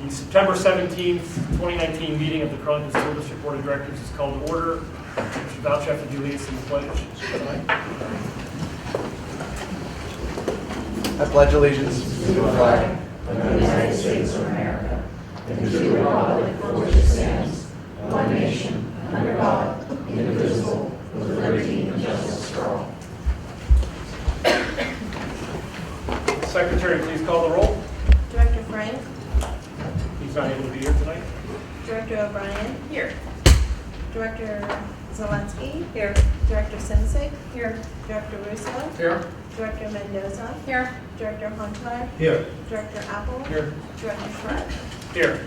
The September 17th, 2019 meeting of the Carleton School District Board of Directors is called to order. Mr. Valchef, would you lead us in the pledge? I pledge allegiance to the flag of the United States of America and to the republic for which it stands, one nation, under God, indivisible, with liberty and justice for all. Secretary, please call the roll. Director Frank, He's not able to be here tonight. Director O'Brien. Here. Director Zelensky. Here. Director Simsek. Here. Director Russo. Here. Director Mendoza. Here. Director Hontar. Here. Director Apple. Here. Director Shred. Here.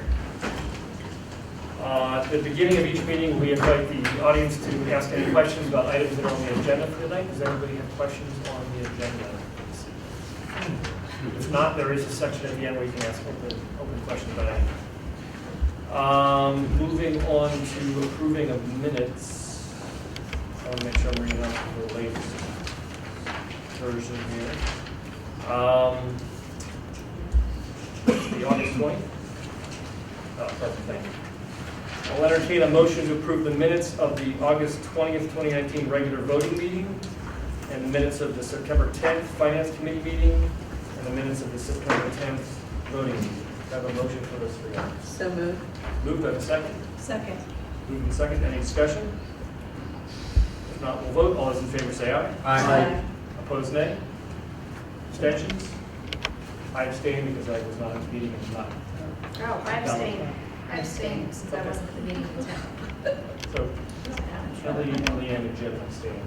At the beginning of each meeting, we invite the audience to ask any questions about items that are on the agenda for tonight. Does anybody have questions on the agenda? If not, there is a section at the end where you can ask open questions about anything. Moving on to approving of minutes. I want to make sure I'm reading off the latest version here. The August 20th. Oh, perfect, thank you. I'll entertain a motion to approve the minutes of the August 20th, 2019 regular voting meeting, and the minutes of the September 10th Finance Committee meeting, and the minutes of the September 10th voting meeting. Do I have a motion for those three items? So moved. Moved, do I have a second? Second. Moved and second, any discussion? If not, we'll vote. All those in favor say aye. Aye. Opposed, nay? Abstentions? I abstain because I was not at the meeting and not. Oh, I abstained since I wasn't at the meeting in town. So, Kelly, Leanne, and Jim abstain.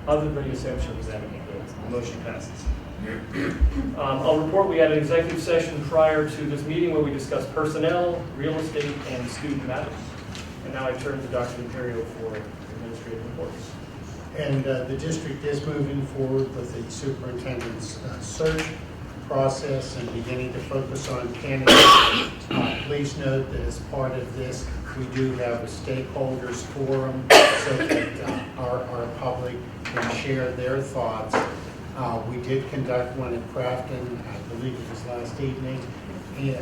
Other than the assumptions, then the motion passes. I'll report we had an executive session prior to this meeting where we discussed personnel, real estate, and student matters. And now I turn to Dr. Imperio for administrative reports. And the district is moving forward with the superintendent's search process and beginning to focus on candidates. Please note that as part of this, we do have a stakeholders forum so that our public can share their thoughts. We did conduct one at Crafton, I believe it was last evening,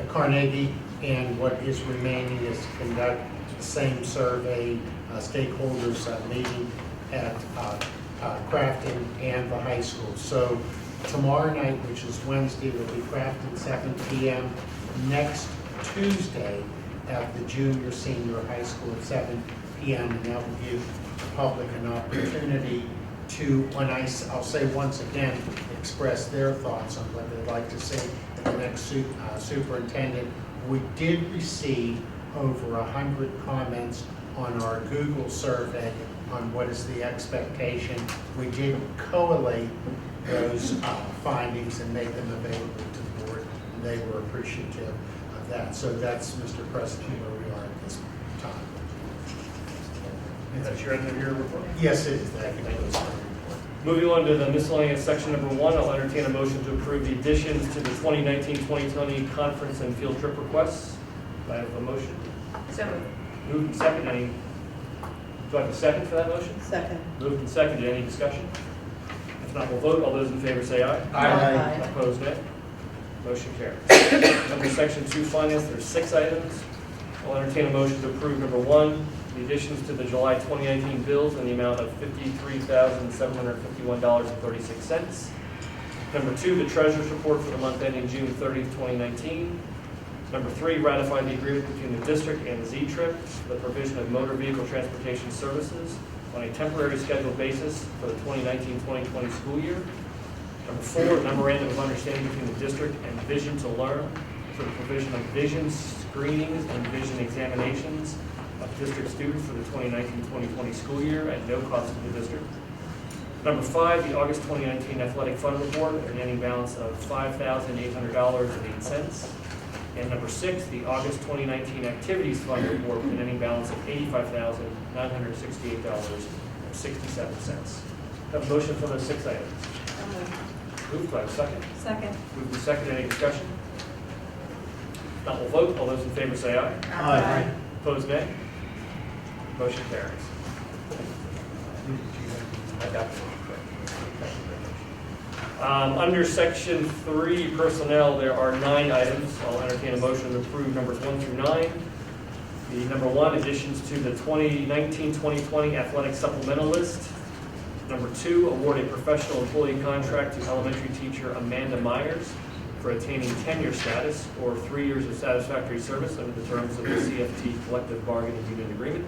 Carnegie, and what is remaining is to conduct the same survey, stakeholders meeting at Crafton and the high school. So tomorrow night, which is Wednesday, will be Crafton 7 p.m. Next Tuesday at the junior, senior high school at 7 p.m. And that will give the public an opportunity to, I'll say once again, express their thoughts on what they'd like to see in the next superintendent. We did receive over 100 comments on our Google survey on what is the expectation. We did collate those findings and make them available to the board, and they were appreciative of that. So that's, Mr. President, where we are at this time. That's your end of your report. Yes, it is. Thank you. Moving on to the miscellaneous section number 1, I'll entertain a motion to approve the additions to the 2019-2020 conference and field trip requests. Do I have a motion? So moved. Moved and seconded. Do I have a second for that motion? Second. Moved and seconded. Any discussion? If not, we'll vote. All those in favor say aye. Aye. Opposed, nay. Motion carries. Under section 2, finance, there's 6 items. I'll entertain a motion to approve number 1, the additions to the July 2019 bills in the amount of $53,751.36. Number 2, the treasurer's report for the month ending June 30th, 2019. Number 3, ratify the agreement between the district and Z-Trip for the provision of motor vehicle transportation services on a temporary scheduled basis for the 2019-2020 school year. Number 4, memorandum of understanding between the district and Vision to Learn for the provision of vision screenings and vision examinations of district students for the 2019-2020 school year at no cost to the district. Number 5, the August 2019 athletic fund report at an ending balance of $5,800.08. And number 6, the August 2019 activities fund report with an ending balance of $85,968.67. Have a motion for those 6 items. So moved. Moved, do I have a second? Second. Moved and seconded, any discussion? Not, we'll vote. All those in favor say aye. Aye. Opposed, nay. Motion carries. I got it. Under section 3, personnel, there are 9 items. I'll entertain a motion to approve numbers 1 through 9. The number 1, additions to the 2019-2020 athletic supplemental list. Number 2, award a professional employee contract to elementary teacher Amanda Myers for attaining tenure status or 3 years of satisfactory service under the terms of the CFT collective bargaining unit agreement.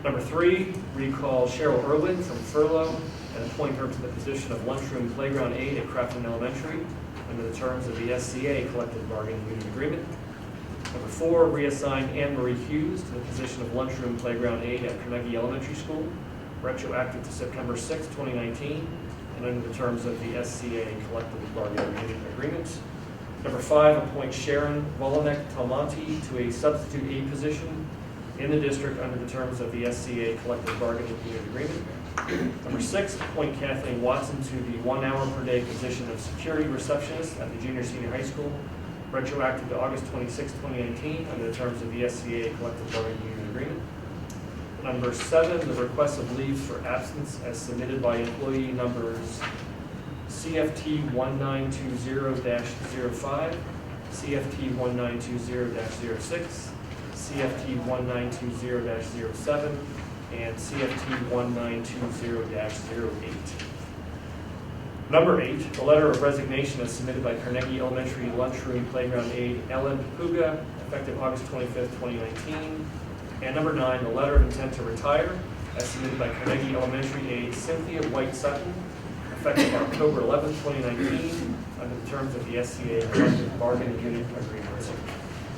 Number 3, recall Cheryl Irwin from furlough and appoint her to the position of lunchroom playground aide at Crafton Elementary under the terms of the SCA collective bargaining unit agreement. Number 4, reassign Anne Marie Hughes to the position of lunchroom playground aide at Carnegie Elementary School, retroactive to September 6, 2019, and under the terms of the SCA collective bargaining unit agreement. Number 5, appoint Sharon Volonek-Talmonti to a substitute aide position in the district under the terms of the SCA collective bargaining unit agreement. Number 6, appoint Kathleen Watson to the 1 hour per day position of security receptionist at the junior-senior high school, retroactive to August 26, 2019, under the terms of the SCA collective bargaining unit agreement. Number 7, the request of leaves for absence as submitted by employee numbers CFT 1920-05, CFT 1920-06, CFT 1920-07, and CFT 1920-08. Number 8, the letter of resignation as submitted by Carnegie Elementary lunchroom playground aide Ellen Puga, effective August 25th, 2019. And number 9, the letter of intent to retire as submitted by Carnegie Elementary aide Cynthia White Sutton, effective October 11th, 2019, under the terms of the SCA collective bargaining unit agreement. So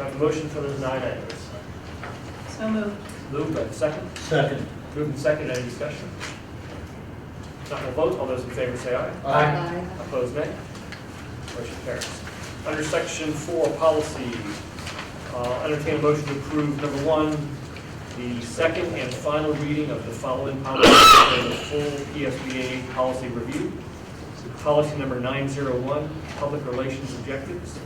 I have a motion for those 9 items. So moved. Moved by the second. Second. Moved and second. Any discussion? Not will vote. All those in favor say aye. Aye. Opposed, nay. Motion carries. Under section 4, policy, entertain a motion to approve number 1, the second and final reading of the following policies for the full PSBA policy review. Policy number 901, public relations objectives.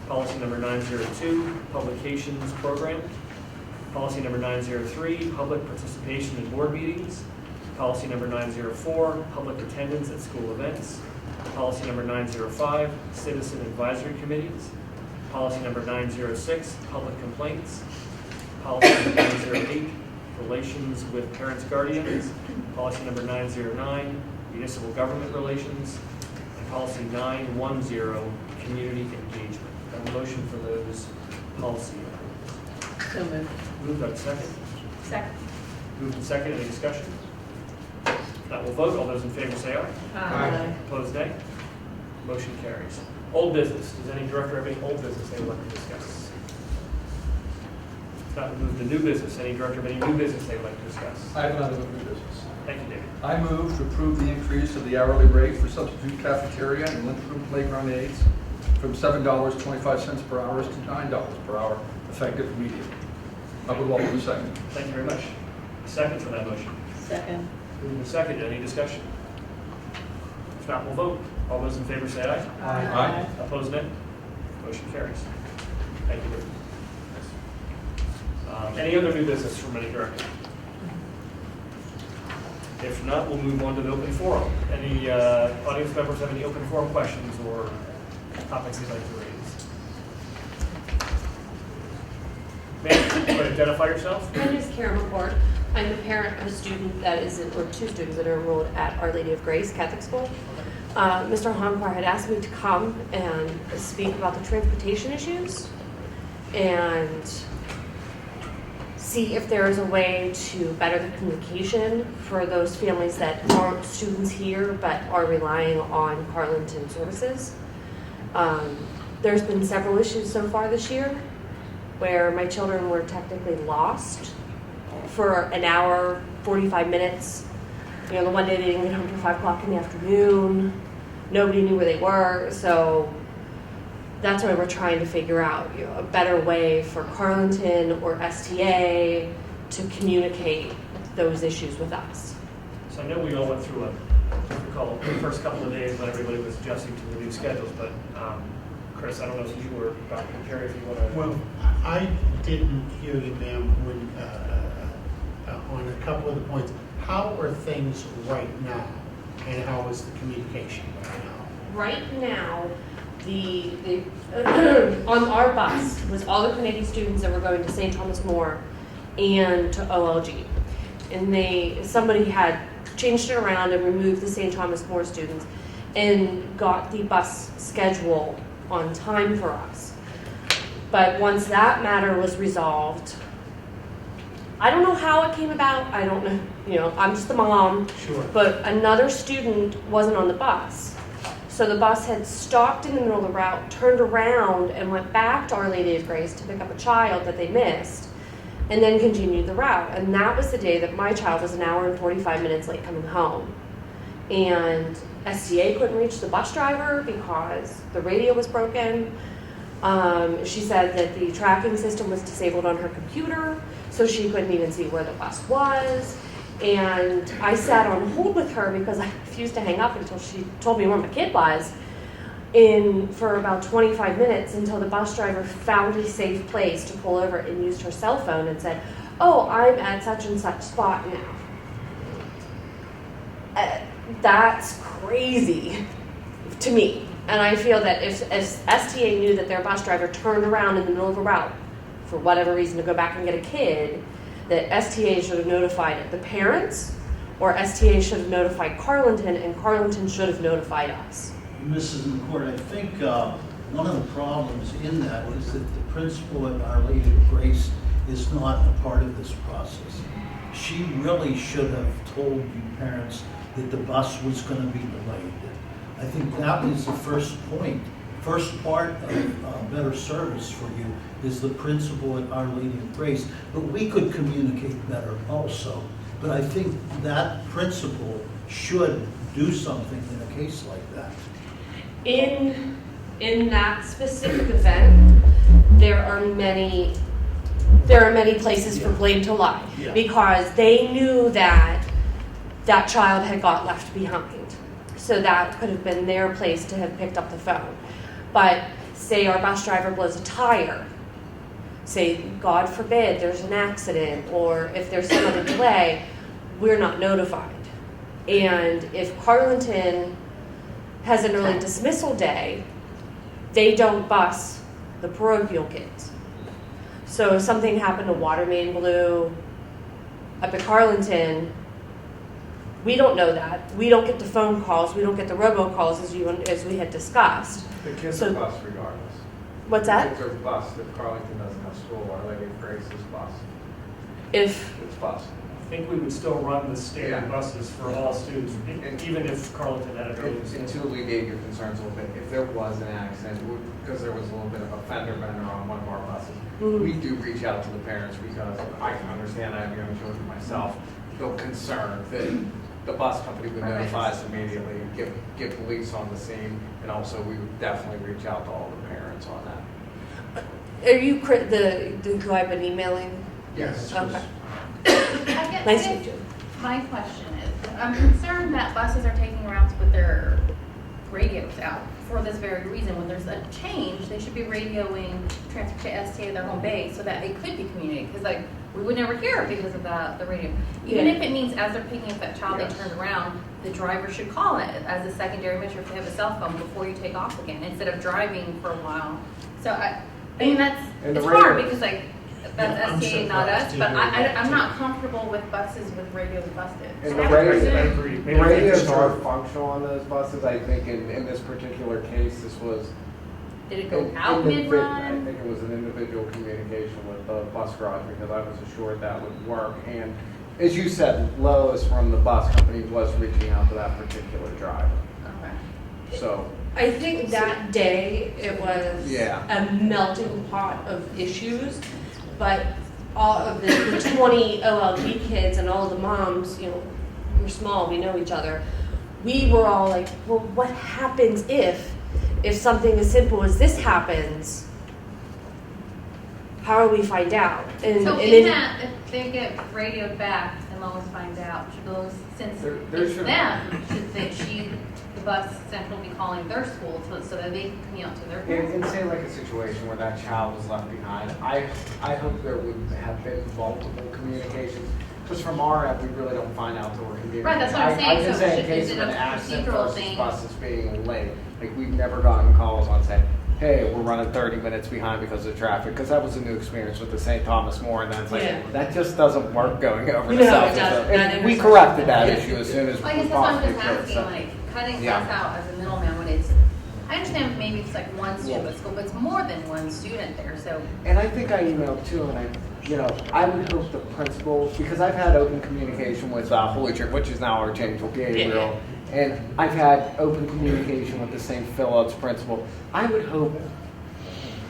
Policy number 902, publications program. Policy number 903, public participation in board meetings. Policy number 904, public attendance at school events. Policy number 905, citizen advisory committees. Policy number 906, public complaints. Policy number 908, relations with parents, guardians. Policy number 909, municipal government relations. And policy 910, community engagement. I have a motion for those policy amendments. So moved. Moved by the second. Second. Moved and second. Any discussion? That will vote. All those in favor say aye. Aye. Opposed, nay. Motion carries. Old business. Does any director have any old business they would like to discuss? If not, we'll move to new business. Any director have any new business they would like to discuss? I have another new business. Thank you, David. I move to approve the increase of the hourly rate for substitute cafeteria and lunchroom playground aides from $7.25 per hour to $9 per hour, effective immediately. I would welcome a second. Thank you very much. Second for that motion. Second. Moved and second. Any discussion? If not, we'll vote. All those in favor say aye. Aye. Opposed, nay. Motion carries. Thank you, David. Any other new business from any director? If not, we'll move on to the open forum. Any audience members have any open forum questions or topics they'd like to raise? Ma'am, you want to identify yourself? My name is Karen McCord. I'm the parent of a student that is, or 2 students that are enrolled at Our Lady of Grace Catholic School. Mr. Honkar had asked me to come and speak about the transportation issues and see if there is a way to better the communication for those families that aren't students here but are relying on Carleton services. There's been several issues so far this year where my children were technically lost for an hour, 45 minutes. You know, the one day they didn't get home till 5 o'clock in the afternoon. Nobody knew where they were, so that's why we're trying to figure out, you know, a better way for Carleton or STA to communicate those issues with us. So I know we all went through the first couple of days when everybody was adjusting to the new schedules, but Chris, I don't know if you were about to compare, if you want to. Well, I didn't hear you, ma'am, when, on a couple of the points. How are things right now, and how is the communication right now? right now, the on our bus was all the Carnegie students that were going to St. Thomas More and to OLG. And somebody had changed it around and removed the St. Thomas More students and got the bus schedule on time for us. But once that matter was resolved, I don't know how it came about. I don't know, I'm just the mom. Sure. But another student wasn't on the bus. So the bus had stopped in the middle of the route, turned around, and went back to Our Lady of Grace to pick up a child that they missed, and then continued the route. And that was the day that my child was an hour and 45 minutes late coming home. And STA couldn't reach the bus driver because the radio was broken. She said that the tracking system was disabled on her computer, so she couldn't even see where the bus was. And I sat on hold with her because I refused to hang up until she told me where my kid was for about 25 minutes, until the bus driver found a safe place to pull over and used her cell phone and said, "Oh, I'm at such and such spot now." That's crazy to me. And I feel that if STA knew that their bus driver turned around in the middle of a route for whatever reason to go back and get a kid, that STA should have notified the parents, or STA should have notified Carleton, and Carleton should have notified us. Mrs. McCord, I think one of the problems in that is that the principal at Our Lady of Grace is not a part of this process. She really should have told you parents that the bus was going to be delayed. I think that was the first point. First part of better service for you is the principal at Our Lady of Grace. But we could communicate better also. But I think that principal should do something in a case like that. In that specific event, there are many places for blame to lie, Yeah. because they knew that that child had got left behind. So that could have been their place to have picked up the phone. But say our bus driver blows a tire, say, God forbid, there's an accident, or if there's some other delay, we're not notified. And if Carleton has an early dismissal day, they don't bus the parochial kids. So if something happened, a water main blew up at Carleton, we don't know that. We don't get the phone calls. We don't get the robocalls as we had discussed. The kids So- are bused regardless. What's that? Kids are bused if Carleton doesn't have school. Our Lady of Grace is bused. If It's bused. I think we would still run the standard Yeah. buses for all students, even if Carleton had a early And dismissal. to alleviate your concerns a little bit, if there was an accident, because there was a little bit of a fender bender on one of our buses, we do reach out to the parents, because I can understand, I have young children myself, feel concerned that the bus company would notify us immediately, get police on the scene, and also we would definitely reach out to all the parents on that. Are you who I've been emailing? Yes. Okay. I Nice to guess meet you. my question is, I'm concerned that buses are taking routes with their radios out for this very reason. When there's a change, they should be radioing transfer to STA, their home base, so that they could be communicating. Because like we would never hear it because of the radio. Even Yeah. if it means as they're picking up that child, Yes. they turn around, the driver should call it as a secondary measure if they have a cell phone before you take off again, instead of driving for a while. So I mean And the it's hard radio- because like that's Yeah, I'm STA, not surprised us. to But hear that, I'm too. not comfortable with buses with radios busted. And So the I would radio- presume- I agree. The Maybe I think radios it's are true. functional on those buses. I think in this particular case, this was. Did it go in- out individ- I mid-run? think it was an individual communication with the bus garage, because I was assured that would work. And as you said, Lois from the bus company was reaching out to that particular driver. Okay. So, I think that day it was Yeah. a melting pot of issues, but all of the 20 OLG kids and all of the moms, we're small, we know each other. We were all like, well, what happens if something as simple as this happens? How do we find out? And, So and in it- that, if they get radioed back and Lois finds out, should Lois, since There it's should- them, should the bus central be calling their school so that they can commute to their parents? in say like a situation where that child was left behind, I hope there would have been multiple communications. Because from our end, we really don't find out till we're communicating. Right, that's what I'm saying. I can So say in is case it of a an accident procedural versus thing? buses being late, Like, we've never gotten calls on saying, hey, we're running 30 minutes behind because of traffic, because that was a new experience with the St. Thomas More, and that's like, Yeah. that just doesn't work going over No, to it South. doesn't. That And we is- corrected that Yeah. issue as soon as Well, I we guess that's why I'm possibly just could. asking, so. like, cutting Yeah. us out as a middleman when it's, I understand maybe it's like one student at school, but it's more than one student there, so. And I think I emailed too, and I would hope the principals, because I've had open communication with Holy Church, which is now our Changeful Gabriel, and I've had open communication with the St. Philip's principal. I would hope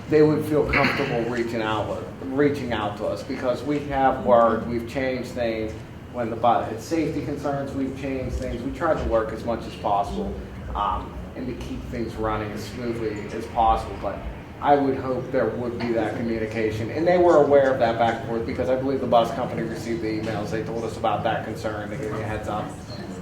they would feel comfortable reaching out to us, because we have worked, we've changed things. When it's safety concerns, we've changed things. We tried to work as much as possible, and to keep things running as smoothly as possible. But I would hope there would be that communication. And they were aware of that back and forth, because I believe the bus company received the emails. They told us about that concern. They gave me a heads up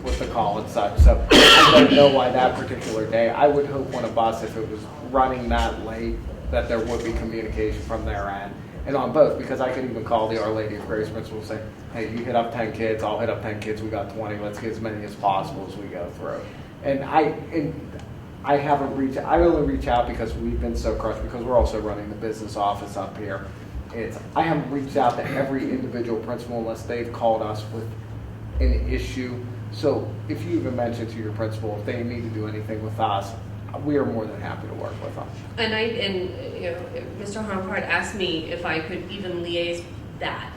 with the call and such. So I don't know why that particular day. I would hope when a bus, if it was running that late, that there would be communication from their end. And on both, because I could even call the Our Lady of Grace principal and say, hey, you hit up 10 kids, I'll hit up 10 kids, we got 20, let's get as many as possible as we go through. And I haven't reached, I only reach out because we've been so crushed, because we're also running the business office up here. I haven't reached out to every individual principal unless they've called us with an issue. So if you even mention to your principal, if they need to do anything with us, we are more than happy to work with them. And Mr. Harmcard asked me if I could even liaise that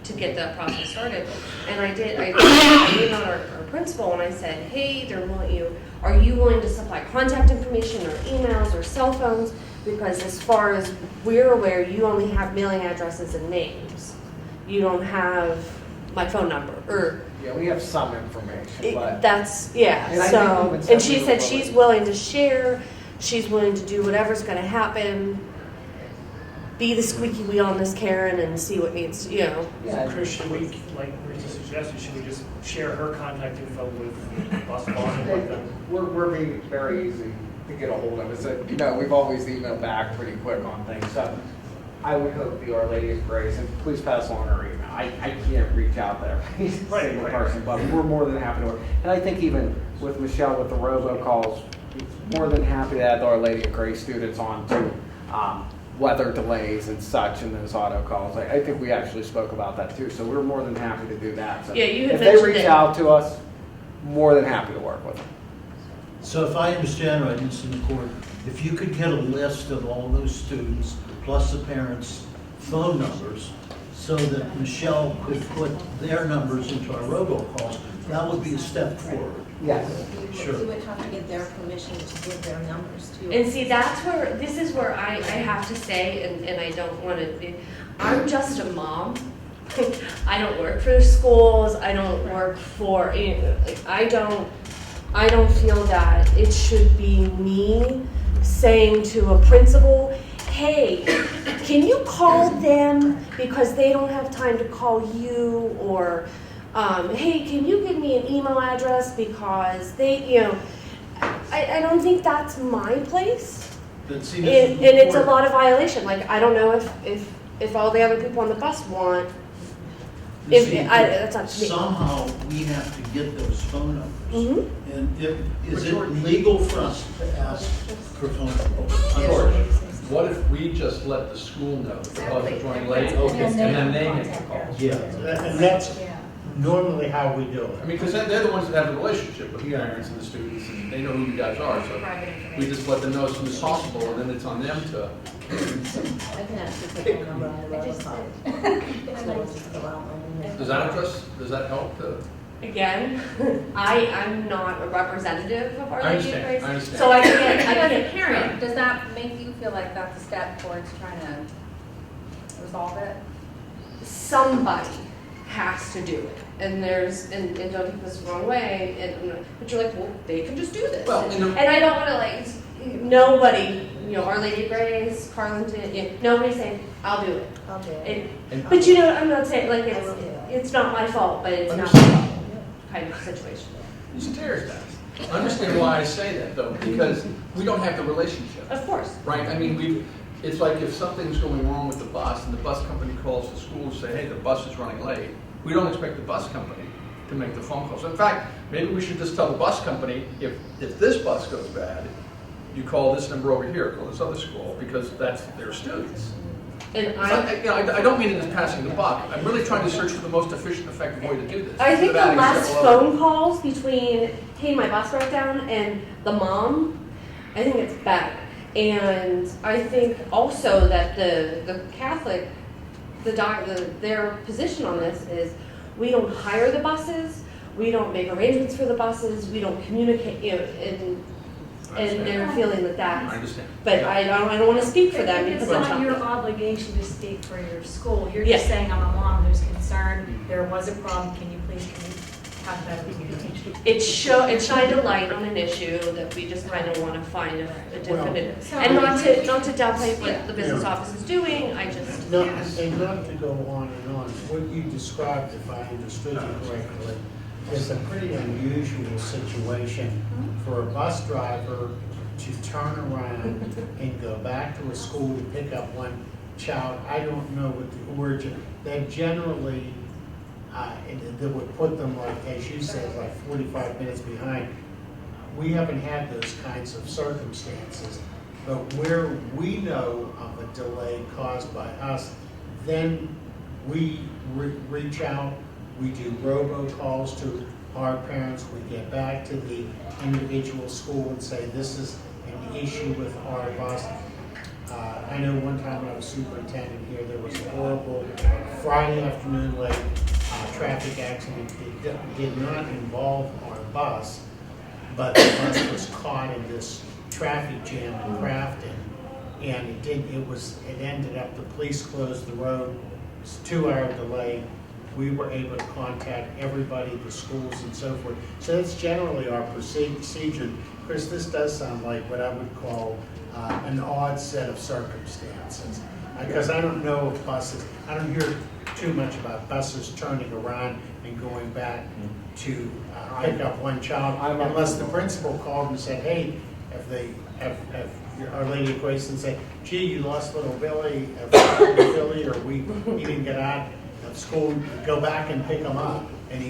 to get that process started. And I did. I emailed our principal and I said, hey, are you willing to supply contact information or emails or cell phones? Because as far as we're aware, you only have mailing addresses and names. You don't have my phone number Yeah, we have some information, but that's, yeah, And I think so, we would say and she we said would she's probably- willing to share, she's willing to do whatever's gonna happen, be the squeaky wheel on this Karen and see what needs, yeah, Chris, should we, like Rita suggested, should we just share her contact info with Bus Boss and let them? we're being very easy to get a hold of. It's we've always emailed back pretty quick on things. So I would hope the Our Lady of Grace, and please pass along her email. I can't reach out to every single person, but we're more than happy to work. And I think even with Michelle with the robocalls, more than happy to add the Our Lady of Grace students on to weather delays and such in those auto calls. I think we actually spoke about that too, so we're more than happy to do that. So Yeah, you had if they mentioned reach it. out to us, more than happy to work with them. So if I understand right, Mr. McCord, if you could get a list of all those students, plus the parents' phone numbers, so that Michelle could put their numbers into our robocalls, that would be a step forward. Yes. Sure. You would have to get their permission to give their numbers to. And see, this is where I have to say, and I don't want to, I'm just a mom. I don't work for the schools, I don't work for, I don't feel that it should be me saying to a principal, hey, can you call them because they don't have time to call you, or hey, can you give me an email address because they, I don't think that's my place. But see, Mr. And it's a McCord, lot of violation. Like, I don't know if all the other people on the bus want, that's up to me. Somehow, we have to get those phone numbers. Mhm. And is it legal for us to ask for phone numbers? George, what if we just let the school know that the bus is running late, and then they make the calls? Yeah. And that's normally how we do I it. mean, because they're the ones that have the relationship with the parents and the students, and they know who you guys are, so we just let them know as soon as possible, and then it's on them to. I can actually put their number on the robocall. Does that help to? Again, I'm not a representative of Our I Lady of understand, Grace. I understand. So I As can't. a parent, does that make you feel like that's a step towards trying to resolve it? Somebody has to do it. And don't take this the wrong way, but you're like, well, they can just do this. Well, and I don't want to nobody, Our Lady of Grace, Carlington, nobody's saying, I'll do it. I'll do it. But I'm not saying, like, it's not my fault, but it's not my Understand. fault, kind of situation. It's a terrorist act. Understand why I say that, though, because we don't have the relationship, Of course. right? I mean, it's like if something's going wrong with the bus, and the bus company calls the school and say, hey, the bus is running late, we don't expect the bus company to make the phone calls. In fact, maybe we should just tell the bus company, if this bus goes bad, you call this number over here, call this other school, because that's their students. And So I don't mean it as passing the buck. I'm really trying to search for the most efficient, effective way to do this. I think the Without adding last several other- phone calls between, hey, my bus broke down, and the mom, I think it's better. And I think also that the Catholic, their position on this is, we don't hire the buses, we don't make arrangements for the buses, we don't communicate, you know, and they're feeling that I that's, understand. but I don't want to speak for them It's because I'm not your not. obligation to speak for your school. You're Yeah. just saying, I'm a mom who's concerned, there was a problem, can you have better communication? It shined a light on an issue that we just kind of want to find a definitive. So- And not to downplay what the business office is doing, I just. No, and not to go on and on, what you described, if I understood you correctly, is a pretty unusual situation for a bus driver to turn around and go back to a school to pick up one child. I don't know what the origin, that generally, that would put them like, as you said, like 45 minutes behind. We haven't had those kinds of circumstances, but where we know of a delay caused by us, then we reach out, we do robocalls to our parents, we get back to the individual school and say, this is an issue with our bus. I know one time when I was superintendent here, there was a horrible Friday afternoon late traffic accident. It did not involve our bus, but the bus was caught in this traffic jam in Grafton, and it ended up, the police closed the road, it's a 2-hour delay. We were able to contact everybody, the schools and so forth. So that's generally our procedure. Chris, this does sound like what I would call an odd set of circumstances. Because I don't know if buses, I don't hear too much about buses turning around and going back to pick up one child, unless the principal called and said, hey, if Our Lady of Grace and say, gee, you lost little Billy, or he didn't get out of school, go back and pick him up. And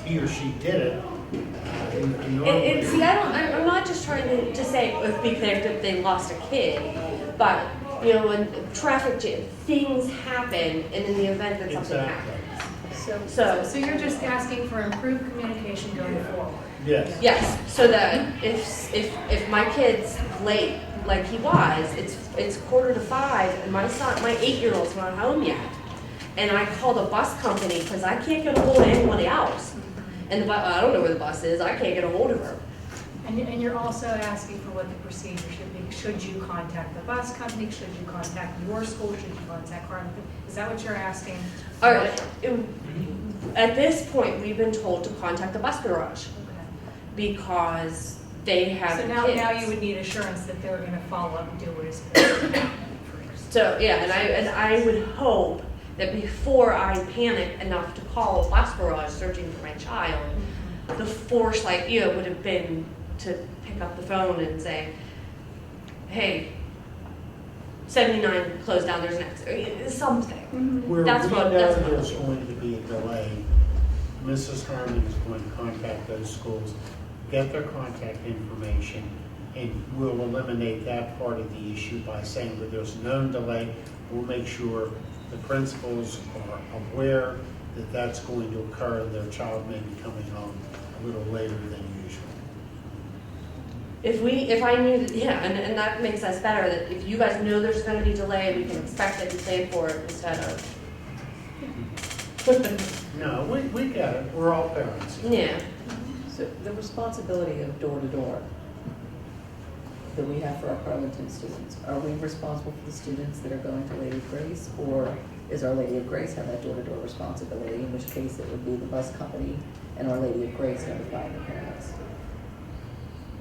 he or she did it. And see, I'm not just trying to say if we connect if they lost a kid, but, you know, when traffic jam, things happen, and in the event that something Exactly. happens. So you're just asking for improved communication going forward? Yes. Yes, so that if my kid's late, like he was, it's 4:45, and my 8-year-old's not home yet. And I call the bus company because I can't get a hold of anybody else. And I don't know where the bus is, I can't get a hold of her. And you're also asking for what the procedure should be. Should you contact the bus company? Should you contact your school? Should you contact Carlton? Is that what you're asking? All right, at this point, we've been told to contact the bus garage Okay. because they have So kids. now you would need assurance that they're going to follow up and do what is supposed to happen first. So, yeah, and I would hope that before I panic enough to call a bus garage searching for my child, the force would have been to pick up the phone and say, hey, 79 closed down, there's an accident, something. Where That's we what- know that's what- there's going to be a delay, Mrs. Herman is going to contact those schools, get their contact information, and we'll eliminate that part of the issue by saying that there's known delay. We'll make sure the principals are aware that that's going to occur and their child may be coming home a little later than usual. If I knew that, yeah, and that makes us better, that if you guys know there's gonna be delay, we can expect it and plan for it instead of. No, we get it, we're all parents. Yeah, So the responsibility of door-to-door that we have for our Carleton students, are we responsible for the students that are going to Lady of Grace? Or is Our Lady of Grace have that door-to-door responsibility, in which case it would be the bus company and Our Lady of Grace notifying the parents?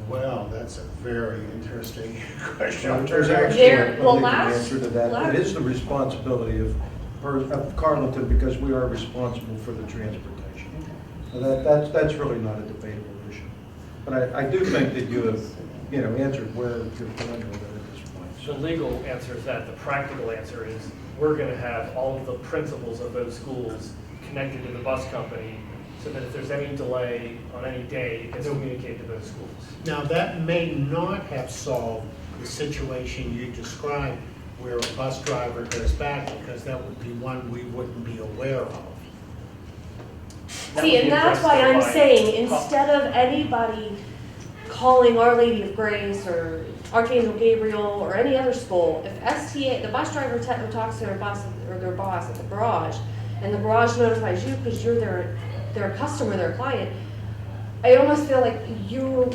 Well, that's a very interesting question. Well, there's There- actually, well, I think, an last- answer to that. last- It is the responsibility of Carleton, because we are responsible for the transportation. So that's really not a debatable issue. But I do think that you have, answered where you're going with it at this point. The legal answer is that. The practical answer is we're going to have all of the principals of those schools connected to the bus company so that if there's any delay on any day, it gets communicated to those schools. Now, that may not have solved the situation you described where a bus driver goes back, because that would be one we wouldn't be aware of. That See, would and be that's addressed why I'm by- saying, instead of anybody calling Our Lady of Grace or Archangel Gabriel or any other school, if STA, the bus driver talks to their boss at the garage, and the garage notifies you because you're their customer, their client, I almost feel like you,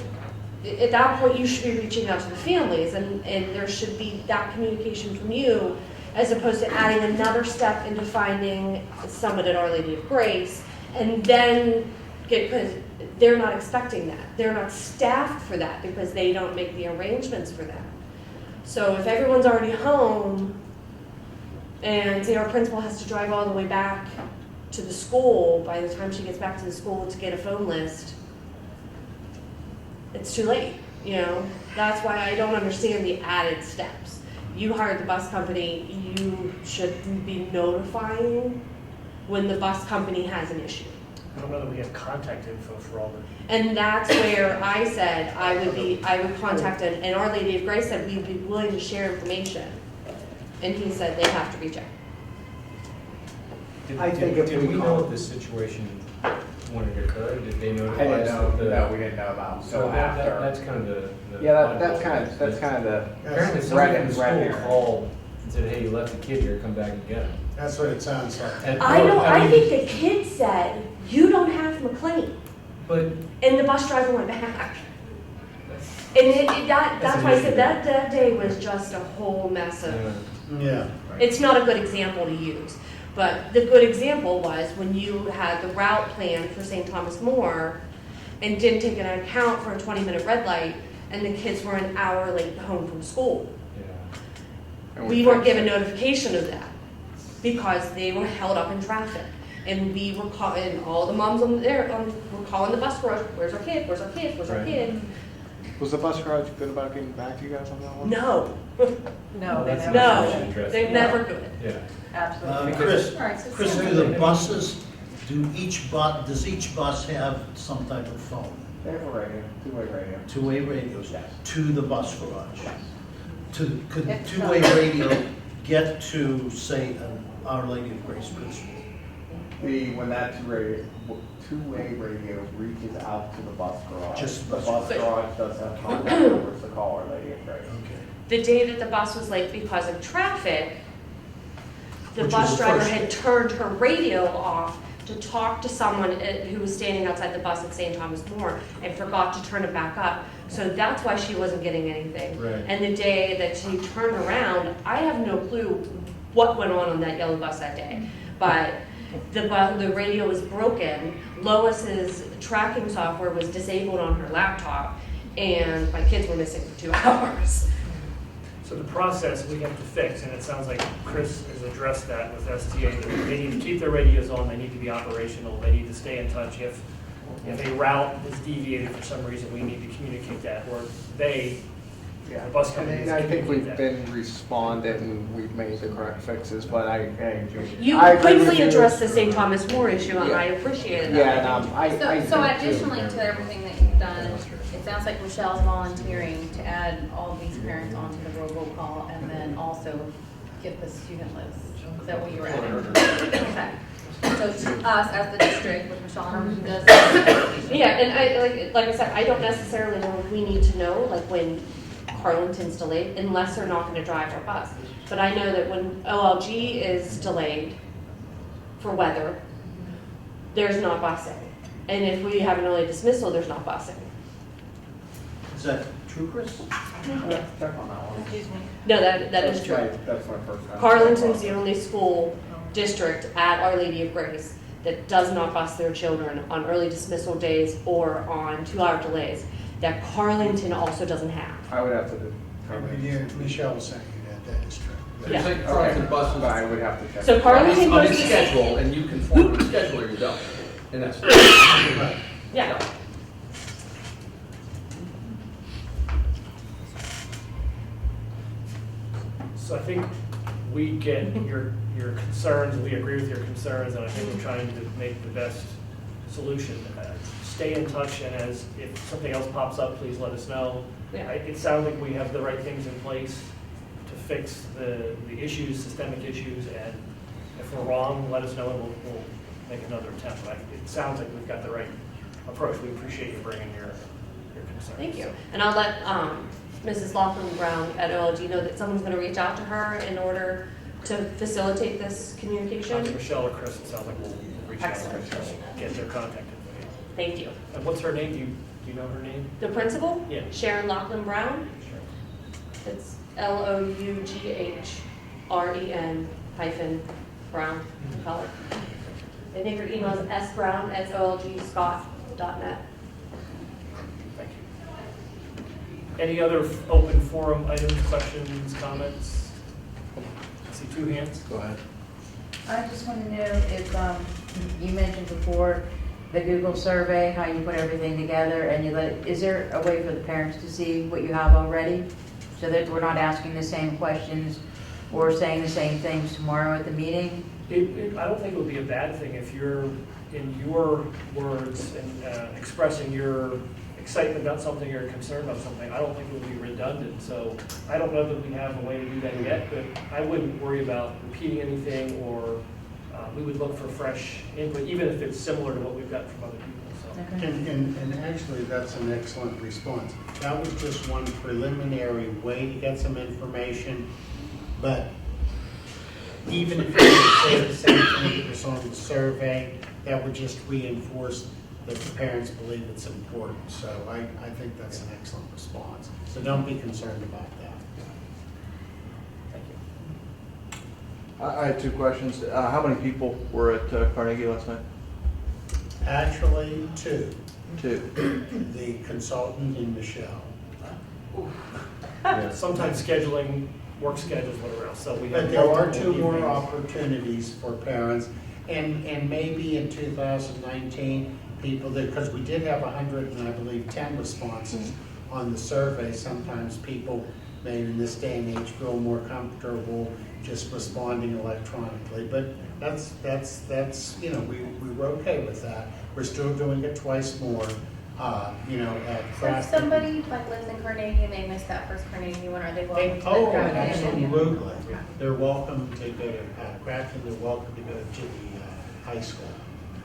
at that point, you should be reaching out to the families, and there should be that communication from you, as opposed to adding another step into finding someone at Our Lady of Grace, and then because they're not expecting that. They're not staffed for that because they don't make the arrangements for that. So if everyone's already home, and say our principal has to drive all the way back to the school, by the time she gets back to the school to get a phone list, it's too late, you know? That's why I don't understand the added steps. You hired the bus company, you should be notifying when the bus company has an issue. I don't know that we have contact info for all the. And that's where I said I would contact an Our Lady of Grace said we'd be willing to share information. And he said they have to reach out. I think if Did we we call- know of this situation when it occurred? Did they I notify didn't us? know, of the- no, we didn't know about So until after. that's kind of the. Yeah, that's kind of the. Apparently somebody from the red school herring. called and said, hey, you left the kid here, come back and get him. That's what it sounds like. And- I mean, think the kid said, you don't have McLean. But And the bus driver went back. And that's why I said that day was just a whole mess of. Yeah. It's not a good example to use, but the good example was when you had the route plan for St. Thomas More and didn't take into account for a 20-minute red light, and the kids were an hour late home from school. yeah. And We weren't fixed given it. notification of that because they were held up in traffic. And we were calling, all the moms on there, were calling the bus garage, where's our kid, where's our kid, where's our Right. kid? Was the bus garage good about getting back to you guys on that one? No, No, That's they an never. issue to no, address. they're never good. Yeah. Absolutely. Chris, All right, so Chris, Sam- do the buses, does each bus have some type of phone? They have a radio, two-way radio. Two-way radios Yes. to the bus garage? Could If so- two-way radio get to, say, an Our Lady of Grace principal? When that two-way radio reaches out to the bus garage. Just the bus bus garage. garage does have contact numbers to call Our Lady of Grace. Okay. The day that the bus was late because of traffic, the Which bus was the driver first had day. turned her radio off to talk to someone who was standing outside the bus at St. Thomas More and forgot to turn it back up. So that's why she wasn't getting anything. Right. And the day that she turned around, I have no clue what went on that yellow bus that day. But the radio was broken. Lois's tracking software was disabled on her laptop, and my kids were missing for 2 hours. So the process we have to fix, and it sounds like Chris has addressed that with STA, that they need to keep their radios on, they need to be operational, they need to stay in touch. If a route is deviated for some reason, we need to communicate that, or they, the bus company needs to I think communicate we've that. been responded and we've made the correct fixes, but I agree. You I agree with quickly you. addressed the St. Thomas More issue, and Yeah. I appreciated Yeah, that. and I. So think too. additionally to everything that you've done, it sounds like Michelle's volunteering to add all of these parents onto the robocall and then also get the student list. Is that what you were adding? Okay. So to us as the district, with Michelle Herman, who does this. Yeah, and like I said, I don't necessarily know if we need to know, like when Carlington's delayed, unless they're not gonna drive our bus. But I know that when OLG is delayed for weather, there's not busing. And if we have an early dismissal, there's not busing. Is that true, Chris? Let's check on that one. Excuse me. No, that is That's true. That's my first time. Carlington's the only school district at Our Lady of Grace that does not bus their children on early dismissal days or on 2-hour delays, that Carlington also doesn't have. I would have to determine. Yeah, Michelle was saying that is true. Yeah. You're saying Carlton buses But I would have to check. So Carlington on goes a to the schedule, and you conform to the schedule, or you don't. And that's. Right. Yeah. So I think we get your concerns, we agree with your concerns, and I think we're trying to make the best solution. Stay in touch, and if something else pops up, please let us know. Yeah. It sounds like we have the right things in place to fix the issues, systemic issues, and if we're wrong, let us know and we'll make another attempt. But it sounds like we've got the right approach. We appreciate you bringing your concerns. Thank you. And I'll let Mrs. Laughlin Brown at OLG know that someone's going to reach out to her in order to facilitate this communication. Either Michelle or Chris, it sounds like we'll reach out to Excellent. her, get their contact information. Thank you. And what's her name? Do you know her name? The principal? Yeah. Sharon Laughlin Brown. Sure. It's LOUGHREN-Brown, color. I think her email is sbrown@olgscott.net. Thank you. Any other open forum items, questions, comments? I see two hands. Go ahead. I just want to know if, you mentioned before the Google survey, how you put everything together and is there a way for the parents to see what you have already? So that we're not asking the same questions or saying the same things tomorrow at the meeting? I don't think it would be a bad thing if you're, in your words, and expressing your excitement about something or concern about something. I don't think it would be redundant. So I don't know that we have a way to do that yet, but I wouldn't worry about repeating anything, or we would look for fresh input, even if it's similar to what we've got from other people. So. Okay. And actually, that's an excellent response. That was just one preliminary way to get some information, but even if you say the same thing that was on the survey, that would just reinforce that the parents believe it's important. So I think that's an excellent response. So don't be concerned about that. Thank you. I had two questions. How many people were at Carnegie last night? Actually, two. Two. The consultant and Michelle. Sometimes scheduling, work schedules, whatever else. So we have. But there are multiple two more evenings. opportunities for parents, and maybe in 2019, people that, because we did have 110 responses on the survey, sometimes people may in this day and age feel more comfortable just responding electronically, but that's we were okay with that. We're still doing it twice more, at So Crafton. if somebody like lives in Carnegie and they missed that first Carnegie one, are they welcome to Oh, the Carnegie? absolutely. They're welcome to go to Crafton, they're welcome to go to the high school,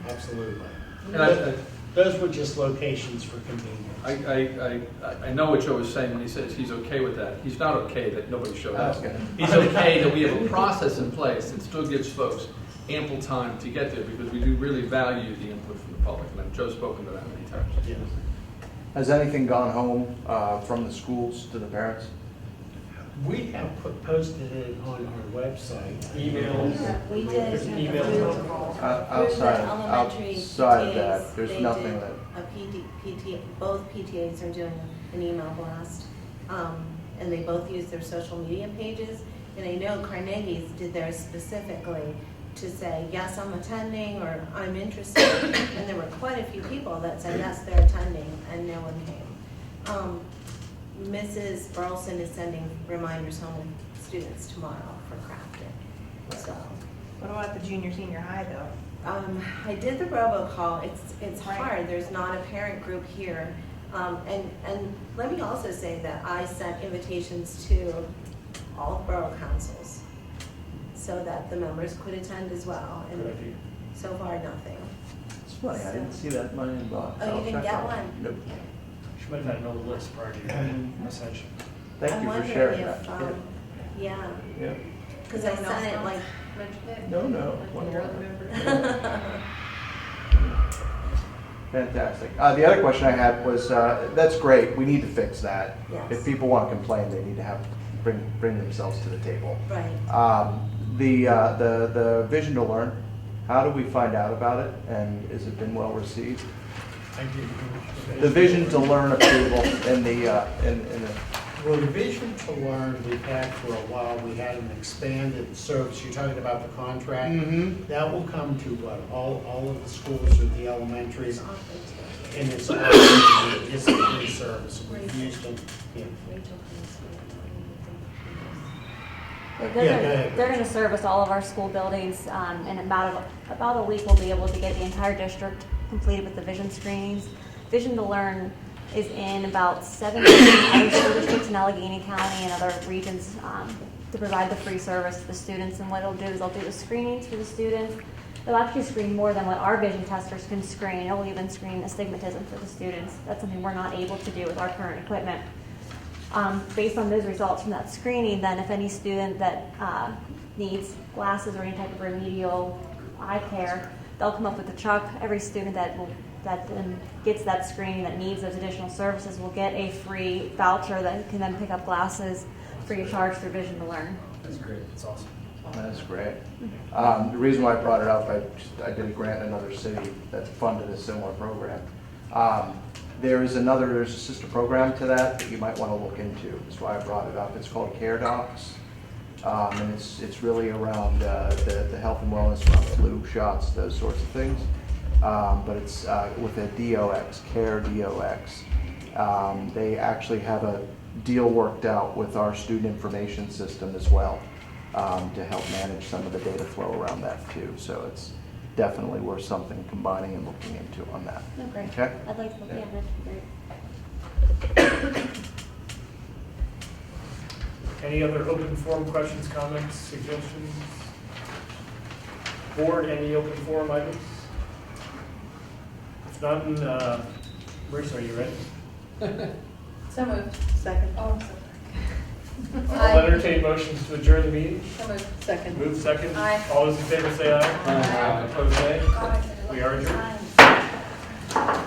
absolutely. And Those were just locations for convenience. I know what Joe was saying when he says he's okay with that. He's not okay that nobody showed up. Okay. He's okay that we have a process in place that still gives folks ample time to get there, because we do really value the input from the public. And Joe's spoken to that many times. Yes. Has anything gone home from the schools to the parents? We have posted it on our website. Emails. We did. There's an email. Outside of that, there's nothing that. Both PTAs are doing an email blast, and they both use their social media pages. And I know Carnegie's did theirs specifically to say, yes, I'm attending, or I'm interested. And there were quite a few people that said, yes, they're attending, and no one came. Mrs. Burleson is sending reminders home to students tomorrow for Crafton. So, What about the junior, senior high though? I did the robocall. It's hard. There's not a parent group here. And let me also say that I sent invitations to all borough councils so that the members could attend as well. And Good idea. so far, nothing. It's funny, I didn't see that in my inbox. Oh, you I'll didn't check get on it. one? Nope. She might have had another list prior to your session. Thank I'm you for wondering sharing if, that. Yeah, Yeah. because I sent it like. No. Fantastic. The other question I had was, that's great, we need to fix that. Yes. If people want to complain, they need to bring themselves to the table. Right. The Vision to Learn, how do we find out about it, and has it been well received? The Vision to Learn approval in the Well, the Vision to Learn we've had for a while. We had an expanded service. You're talking about the contract? Mm-hmm. That will come to what, all of the schools or the elementaries, and it's a free service. We've used them. Yeah. Yeah, go ahead. They're going to service all of our school buildings. In about a week, we'll be able to get the entire district completed with the vision screenings. Vision to Learn is in about 7 other school districts in Allegheny County and other regions to provide the free service to the students. And what it'll do is they'll do the screenings for the students. They'll actually screen more than what our vision testers can screen. It'll even screen astigmatism for the students. That's something we're not able to do with our current equipment. Based on those results from that screening, then if any student that needs glasses or any type of remedial eye care, they'll come up with a truck. Every student that gets that screening that needs those additional services will get a free voucher that can then pick up glasses free of charge through Vision to Learn. That's great, that's awesome. That's great. The reason why I brought it up, I did a grant in another city that funded a similar program. There's a sister program to that you might want to look into. That's why I brought it up. It's called Care Docs. And it's really around the health and wellness around flu shots, those sorts of things. But it's with a DOX, Care DOX. They actually have a deal worked out with our student information system as well to help manage some of the data flow around that too. So it's definitely worth something combining and looking into on that. Oh, great. Okay? I'd like to look, yeah, that'd be great. Any other open forum questions, comments, suggestions? Board, any open forum items? If none, Marissa, are you ready? So moved. Second. Oh, I'm so I'll entertain motions to adjourn the meeting. sorry. So moved. Second. Move second. Aye. All those in favor say aye. Aye. Opposed, nay. God, I said it We are adjourned. wrong.